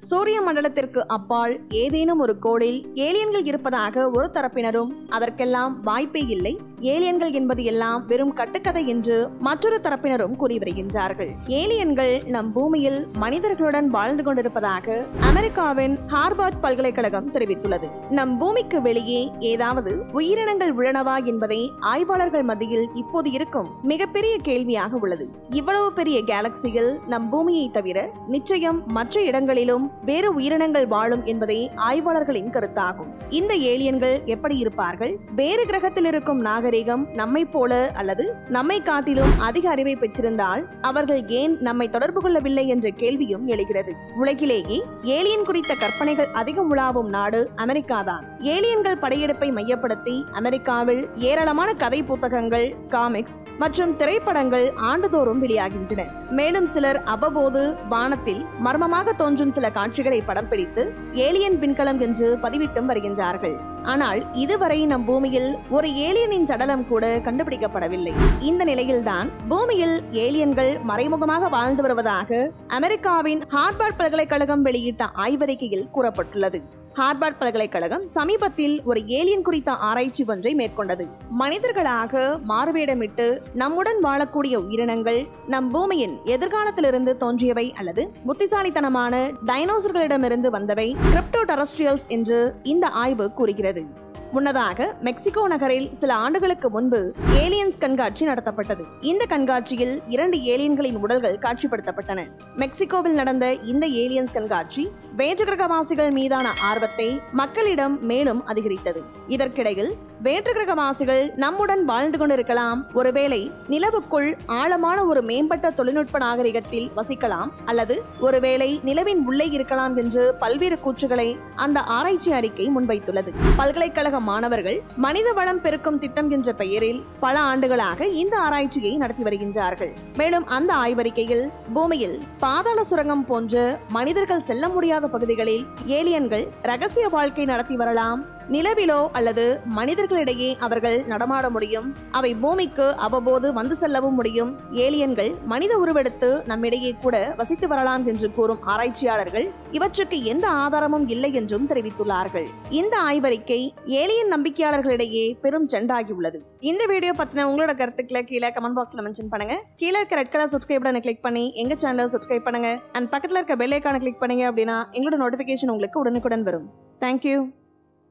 சூரிய மண்டலத்திற்கு அப்பால் ஏதேனும் ஒரு கோளில் ஏலியன்கள் இருப்பதாக ஒரு தரப்பினரும் அதற்கெல்லாம் வாய்ப்பே இல்லை, ஏலியன்கள் என்பது எல்லாம் வெறும் கட்டுக்கதை என்று மற்றொரு தரப்பினரும் கூறி வருகின்றார்கள். ஏலியன்கள் நம் பூமியில் மனிதர்களுடன் வாழ்ந்து கொண்டிருப்பதாக அமெரிக்காவின் ஹார்வர்ட் பல்கலைக்கழகம் தெரிவித்துள்ளது. நம் பூமிக்கு வெளியே ஏதாவது உயிரினங்கள் உள்ளனவா என்பதை ஆய்வாளர்கள் மத்தியில் இப்போது இருக்கும் மிகப்பெரிய கேள்வியாக உள்ளது. இவ்வளவு பெரிய கேலக்சியில் நம் பூமியை தவிர நிச்சயம் மற்ற இடங்களிலும் வேறு உயிரினங்கள் வாழும் என்பதே ஆய்வாளர்களின் கருத்தாகும். இந்த ஏலியன்கள் எப்படி இருப்பார்கள்? வேறு கிரகத்தில் இருக்கும் நாகரிகம் நம்மை போல அல்லது நம்மை காட்டிலும் அதிக அறிவை பெற்றிருந்தால் அவர்கள் ஏன் நம்மை தொடர்பு கொள்ளவில்லை என்ற கேள்வியும் எழுகிறது. உலகிலேயே ஏலியன் குறித்த கற்பனைகள் அதிகம் உலாவும் நாடு அமெரிக்காதான். ஏலியன்கள் படையெடுப்பை மையப்படுத்தி அமெரிக்காவில் ஏராளமான கதை புத்தகங்கள், காமிக்ஸ் மற்றும் திரைப்படங்கள் ஆண்டுதோறும் வெளியாகின்றன. மேலும் சிலர் அவ்வப்போது வானத்தில் மர்மமாக தோன்றும் சில காட்சிகளை படம் பிடித்து ஏலியன் விண்கலம் என்று பதிவிட்டும் வருகின்றார்கள். ஆனால் இதுவரை நம் பூமியில் ஒரு ஏலியனின் சடலம் கூட கண்டுபிடிக்கப்படவில்லை. இந்த நிலையில்தான் பூமியில் ஏலியன்கள் மறைமுகமாக வாழ்ந்து வருவதாக அமெரிக்காவின் ஹார்வர்ட் பல்கலைக்கழகம் வெளியிட்ட ஆய்வறிக்கையில் கூறப்பட்டுள்ளது. ஹார்வர்ட் பல்கலைக்கழகம் சமீபத்தில் ஒரு ஏலியன் குறித்த ஆராய்ச்சி ஒன்றை மேற்கொண்டது. மனிதர்களாக மாறுவேடமிட்டு நம்முடன் வாழக்கூடிய உயிரினங்கள் நம் பூமியின் எதிர்காலத்திலிருந்து தோன்றியவை அல்லது புத்திசாலித்தனமான டைனோசர்களிடமிருந்து வந்தவை கிரிப்டோடெரஸ்ட்ரியல்ஸ் என்று இந்த ஆய்வு கூறுகிறது. முன்னதாக மெக்சிகோ நகரில் சில ஆண்டுகளுக்கு முன்பு ஏலியன்ஸ் கண்காட்சி நடத்தப்பட்டது. இந்த கண்காட்சியில் 2 ஏலியன்களின் உடல்கள் காட்சிப்படுத்தப்பட்டன. மெக்சிகோவில் நடந்த இந்த ஏலியன்ஸ் கண்காட்சி வேற்று கிரகவாசிகள் மீதான ஆர்வத்தை மக்களிடம் மேலும் அதிகரித்தது. இதற்கிடையில் வேற்று கிரகவாசிகள் நம்முடன் வாழ்ந்து கொண்டிருக்கலாம், ஒருவேளை நிலவுக்குள் ஆழமான ஒரு மேம்பட்ட தொழில்நுட்ப நாகரிகத்தில் வசிக்கலாம் அல்லது ஒருவேளை நிலவின் உள்ளே இருக்கலாம் என்று பல்வேறு கூற்றுகளை அந்த ஆராய்ச்சி அறிக்கை முன்வைத்துள்ளது. பல்கலைக்கழக மாணவர்கள் மனித வளம் பெருக்கும் திட்டம் என்ற பெயரில் பல ஆண்டுகளாக இந்த ஆராய்ச்சியை நடத்தி வருகின்றார்கள். மேலும் அந்த ஆய்வறிக்கையில் பூமியில் பாதாள சுரங்கம் போன்ற மனிதர்கள் செல்ல முடியாத பகுதிகளில் ஏலியன்கள் ரகசிய வாழ்க்கை நடத்தி வரலாம், நிலவிலோ அல்லது மனிதர்களிடையே அவர்கள் நடமாட முடியும், அவை பூமிக்கு அவ்வப்போது வந்து செல்லவும் முடியும், ஏலியன்கள் மனித உருவெடுத்து நம்மிடையே கூட வசித்து வரலாம் என்று கூறும் ஆராய்ச்சியாளர்கள் இவற்றுக்கு எந்த ஆதாரமும் இல்லை என்றும் தெரிவித்துள்ளார்கள். இந்த ஆய்வறிக்கை ஏலியன் நம்பிக்கையாளர்களிடையே பெரும் ட்ரெண்டாகியுள்ளது. இந்த வீடியோ பத்தின உங்களோட கருத்துக்களை கீழே கமெண்ட் பாக்ஸ்ல மென்ஷன் பண்ணுங்க. கீழே இருக்க ரெட் கலர் சப்ஸ்கிரைப் பட்டனை கிளிக் பண்ணி எங்க சேனலை சப்ஸ்கிரைப் பண்ணுங்க. அண்ட் பக்கத்துல இருக்க பெல் ஐகானை கிளிக் பண்ணீங்க அப்படின்னா எங்களோட நோட்டிபிகேஷன் உங்களுக்கு உடனுக்குடன் வரும். தேங்க்யூ.